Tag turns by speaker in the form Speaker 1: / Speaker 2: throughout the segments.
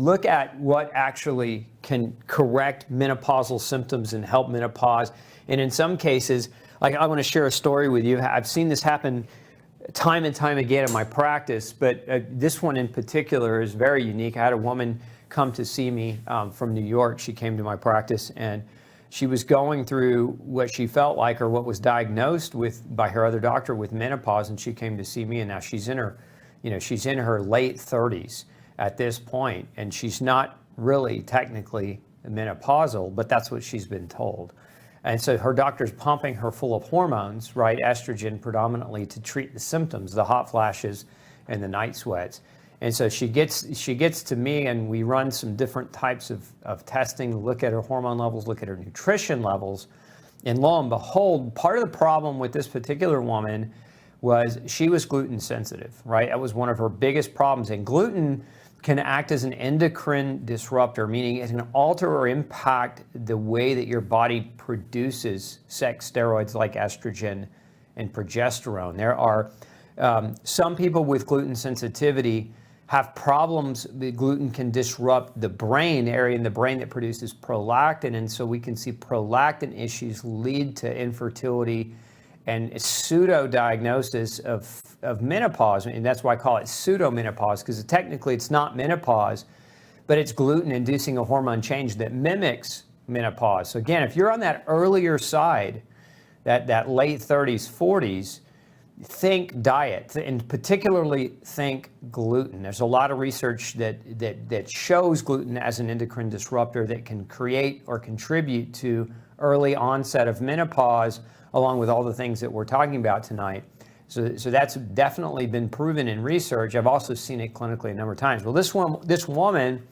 Speaker 1: look at what actually can correct menopausal symptoms and help menopause. And in some cases, like I want to share a story with you. I've seen this happen time and time again in my practice, but this one in particular is very unique. I had a woman come to see me from New York. She came to my practice and she was going through what she felt like, or what was diagnosed with by her other doctor, with menopause, and she came to see me. And now she's in her, she's in her late 30s at this point, and she's not really technically menopausal, but that's what she's been told. And so her doctor's pumping her full of hormones, right, estrogen predominantly, to treat the symptoms, the hot flashes and the night sweats. And so she gets to me, and we run some different types of testing, look at her hormone levels, look at her nutrition levels. And lo and behold, part of the problem with this particular woman was she was gluten sensitive, right? That was one of her biggest problems. And gluten can act as an endocrine disruptor, meaning it can alter or impact the way that your body produces sex steroids like estrogen and progesterone. There are some people with gluten sensitivity have problems. The gluten can disrupt the brain, area in the brain that produces prolactin, and so we can see prolactin issues lead to infertility and pseudo-diagnosis of menopause. And that's why I call it pseudo-menopause, because technically it's not menopause, but it's gluten inducing a hormone change that mimics menopause. So again, if you're on that earlier side, that late 30s, 40s, think diet, and particularly think gluten. There's a lot of research that shows gluten as an endocrine disruptor that can create or contribute to early onset of menopause, along with all the things that we're talking about tonight. So that's definitely been proven in research. I've also seen it clinically a number of times. Well, this woman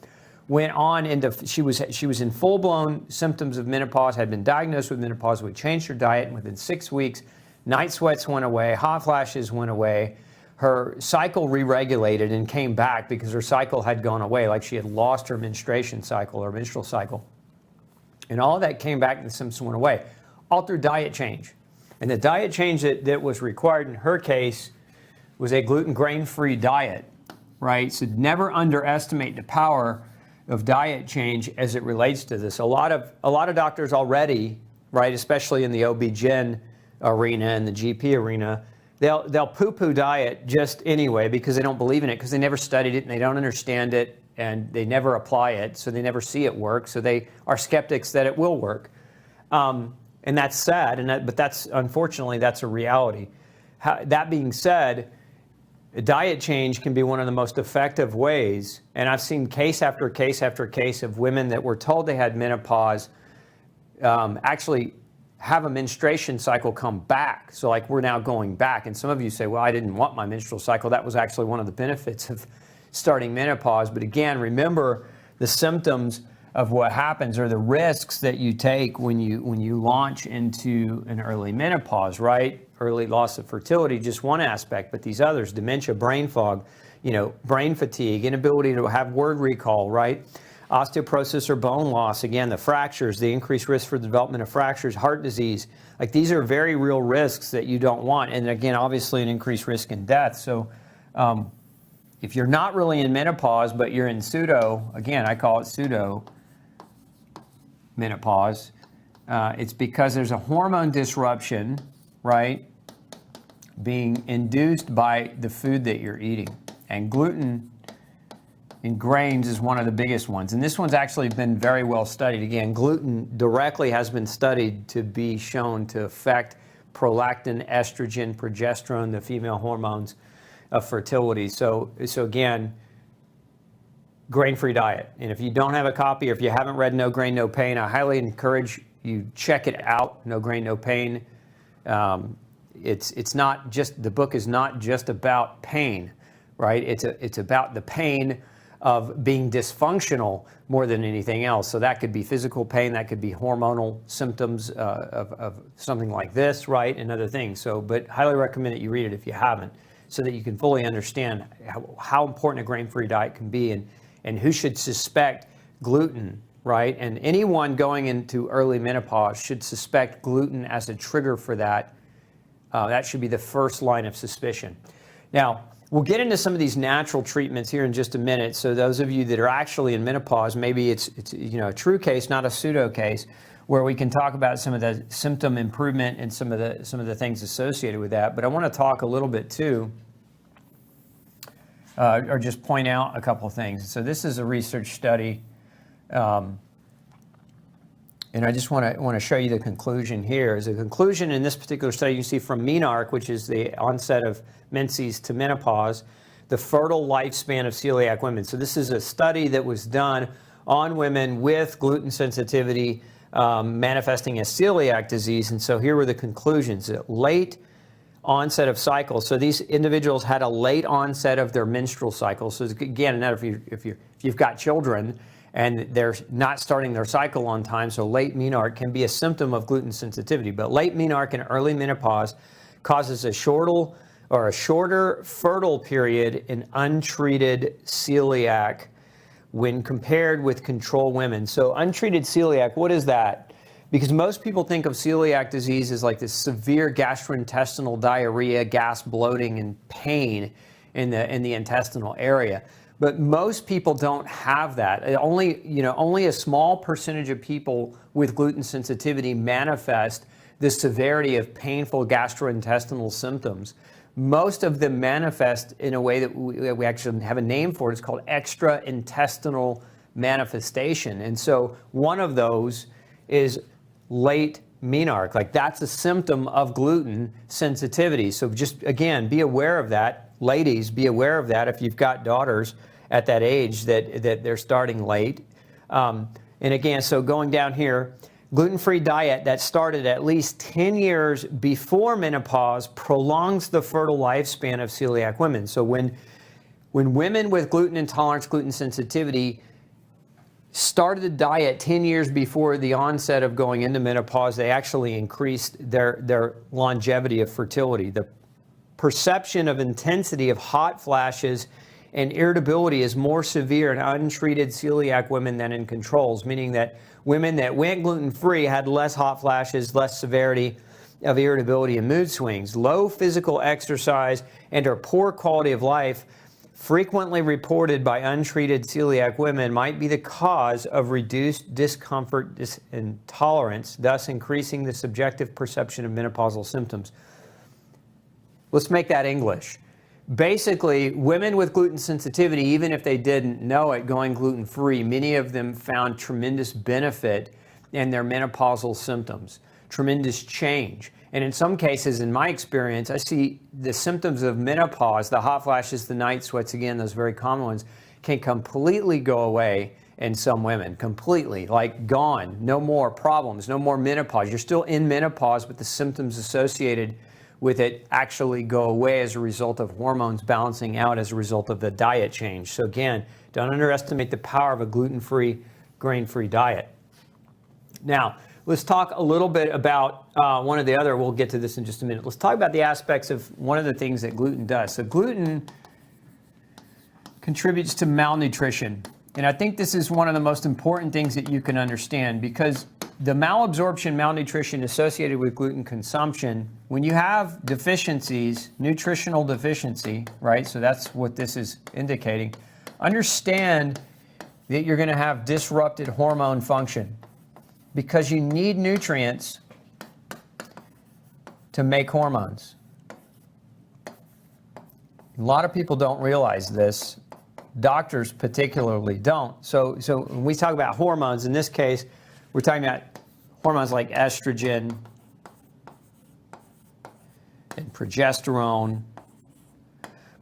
Speaker 1: went on into, she was in full-blown symptoms of menopause, had been diagnosed with menopause. We changed her diet, and within 6 weeks, night sweats went away, hot flashes went away, her cycle re-regulated and came back because her cycle had gone away, like she had lost her menstruation cycle or menstrual cycle. And all of that came back and the symptoms went away. Altered diet change. And the diet change that was required in her case was a gluten grain-free diet, right? So never underestimate the power of diet change as it relates to this. A lot of doctors already, right, especially in the OB-GYN arena and the GP arena, they'll poo-pooh diet just anyway because they don't believe in it, because they never studied it and they don't understand it and they never apply it, so they never see it work. So they are skeptics that it will work. And that's sad, but that's, unfortunately, that's a reality. That being said, diet change can be one of the most effective ways, and I've seen case after case after case of women that were told they had menopause actually have a menstruation cycle come back. So like, we're now going back, and some of you say, well, I didn't want my menstrual cycle. That was actually one of the benefits of starting menopause. But again, remember the symptoms of what happens, or the risks that you take when you launch into an early menopause, right? Early loss of fertility, just one aspect, but these others: dementia, brain fog, brain fatigue, inability to have word recall, right? Osteoporosis or bone loss, again, the fractures, the increased risk for the development of fractures, heart disease. Like, these are very real risks that you don't want. And again, obviously an increased risk in death. So if you're not really in menopause, but you're in pseudo, again, I call it pseudo menopause, it's because there's a hormone disruption, right, being induced by the food that you're eating. And gluten in grains is one of the biggest ones. And this one's actually been very well studied. Again, gluten directly has been studied to be shown to affect prolactin, estrogen, progesterone, the female hormones of fertility. So again, grain-free diet. And if you don't have a copy, or if you haven't read No Grain, No Pain, I highly encourage you check it out. No Grain, No Pain. It's not just, the book is not just about pain, right? It's about the pain of being dysfunctional more than anything else. So that could be physical pain, that could be hormonal symptoms of something like this, right, and other things. So, but highly recommend that you read it if you haven't, so that you can fully understand how important a grain-free diet can be, and who should suspect gluten, right? And anyone going into early menopause should suspect gluten as a trigger for that. That should be the first line of suspicion. Now, we'll get into some of these natural treatments here in just a minute. So those of you that are actually in menopause, maybe it's a true case, not a pseudo case, where we can talk about some of the symptom improvement and some of the things associated with that. But I want to talk a little bit too, or just point out a couple of things. So this is a research study, and I just want to show you the conclusion here. As a conclusion in this particular study, you see from menarche, which is the onset of menses to menopause, the fertile lifespan of celiac women. So this is a study that was done on women with gluten sensitivity manifesting as celiac disease. And so here were the conclusions. Late onset of cycle. So these individuals had a late onset of their menstrual cycle. So again, if you've got children and they're not starting their cycle on time, so late menarche can be a symptom of gluten sensitivity. But late menarche and early menopause causes a shorter fertile period in untreated celiac when compared with control women. So untreated celiac, what is that? Because most people think of celiac disease as like this severe gastrointestinal diarrhea, gas, bloating, and pain in the intestinal area. But most people don't have that. Only a small percentage of people with gluten sensitivity manifest the severity of painful gastrointestinal symptoms. Most of them manifest in a way that we actually have a name for it. It's called extraintestinal manifestation. And so one of those is late menarche. Like that's a symptom of gluten sensitivity. So just, again, be aware of that. Ladies, be aware of that if you've got daughters at that age that they're starting late. And again, so going down here, gluten-free diet that started at least 10 years before menopause prolongs the fertile lifespan of celiac women. So when women with gluten intolerance, gluten sensitivity started the diet 10 years before the onset of going into menopause, they actually increased their longevity of fertility. The perception of intensity of hot flashes and irritability is more severe in untreated celiac women than in controls, meaning that women that went gluten-free had less hot flashes, less severity of irritability and mood swings. Low physical exercise and or poor quality of life frequently reported by untreated celiac women might be the cause of reduced discomfort and tolerance, thus increasing the subjective perception of menopausal symptoms. Let's make that English. Basically, women with gluten sensitivity, even if they didn't know it, going gluten-free, many of them found tremendous benefit in their menopausal symptoms, tremendous change. And in some cases, in my experience, I see the symptoms of menopause, the hot flashes, the night sweats, again, those very common ones, can completely go away in some women, completely, like gone, no more problems, no more menopause. You're still in menopause, but the symptoms associated with it actually go away as a result of hormones balancing out as a result of the diet change. So again, don't underestimate the power of a gluten-free, grain-free diet. Now, let's talk a little bit about one of the other, we'll get to this in just a minute. Let's talk about the aspects of one of the things that gluten does. So gluten contributes to malnutrition. And I think this is one of the most important things that you can understand, because the malabsorption, malnutrition associated with gluten consumption, when you have deficiencies, nutritional deficiency, right? So that's what this is indicating. Understand that you're going to have disrupted hormone function because you need nutrients to make hormones. A lot of people don't realize this. Doctors particularly don't. So when we talk about hormones, in this case, we're talking about hormones like estrogen and progesterone,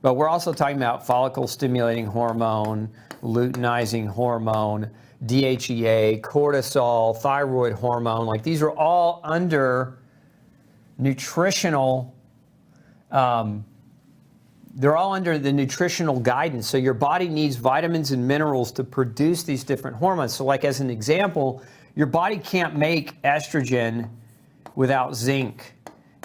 Speaker 1: but we're also talking about follicle-stimulating hormone, luteinizing hormone, DHEA, cortisol, thyroid hormone. Like these are all under nutritional, they're all under the nutritional guidance. So your body needs vitamins and minerals to produce these different hormones. So like as an example, your body can't make estrogen without zinc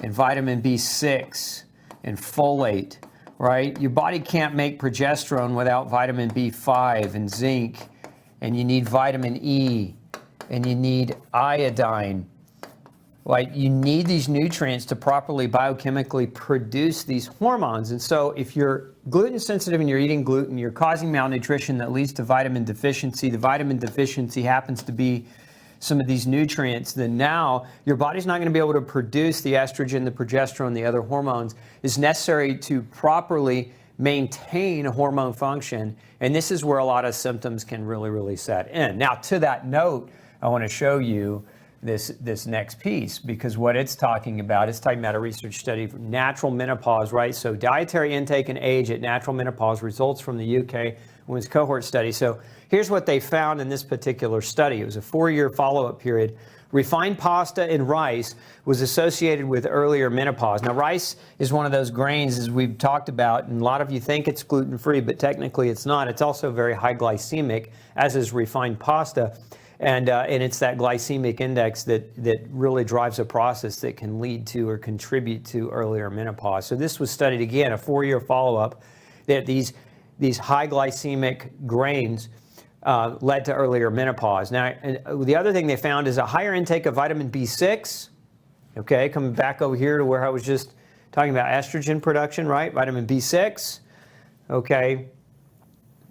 Speaker 1: and vitamin B6 and folate, right? Your body can't make progesterone without vitamin B5 and zinc, and you need vitamin E, and you need iodine. Right? You need these nutrients to properly biochemically produce these hormones. And so if you're gluten sensitive and you're eating gluten, you're causing malnutrition that leads to vitamin deficiency. The vitamin deficiency happens to be some of these nutrients, then now your body's not going to be able to produce the estrogen, the progesterone, the other hormones is necessary to properly maintain hormone function. And this is where a lot of symptoms can really set in. Now, to that note, I want to show you this next piece, because what it's talking about a research study for natural menopause, right? So dietary intake and age at natural menopause, results from the UK women's cohort study. So here's what they found in this particular study. It was a 4-year follow-up period. Refined pasta and rice was associated with earlier menopause. Now, rice is one of those grains, as we've talked about, and a lot of you think it's gluten-free, but technically it's not. It's also very high glycemic, as is refined pasta. And it's that glycemic index that really drives a process that can lead to or contribute to earlier menopause. So this was studied again, a 4-year follow-up, that these high glycemic grains led to earlier menopause. Now, and the other thing they found is a higher intake of vitamin B6, okay, coming back over here to where I was just talking about estrogen production, right? Vitamin B6, okay,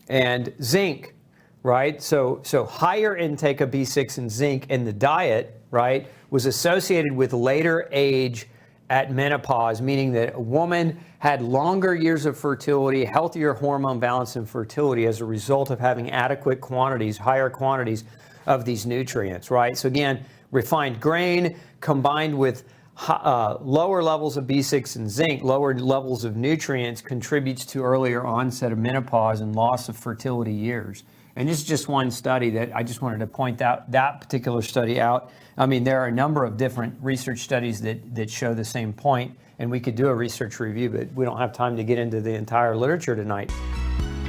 Speaker 1: and zinc. Right, so higher intake of B6 and zinc in the diet, right, was associated with later age at menopause, meaning that a woman had longer years of fertility, healthier hormone balance and fertility as a result of having adequate quantities, higher quantities of these nutrients, right? So again, refined grain combined with lower levels of B6 and zinc, lower levels of nutrients, contributes to earlier onset of menopause and loss of fertility years. And this is just one study that I just wanted to point out, that particular study out. I mean, there are a number of different research studies that show the same point, and we could do a research review, but we don't have time to get into the entire literature tonight.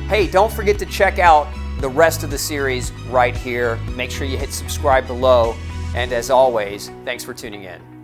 Speaker 1: Hey, don't forget to check out the rest of the series right here. Make sure you hit subscribe below. And as always, thanks for tuning in.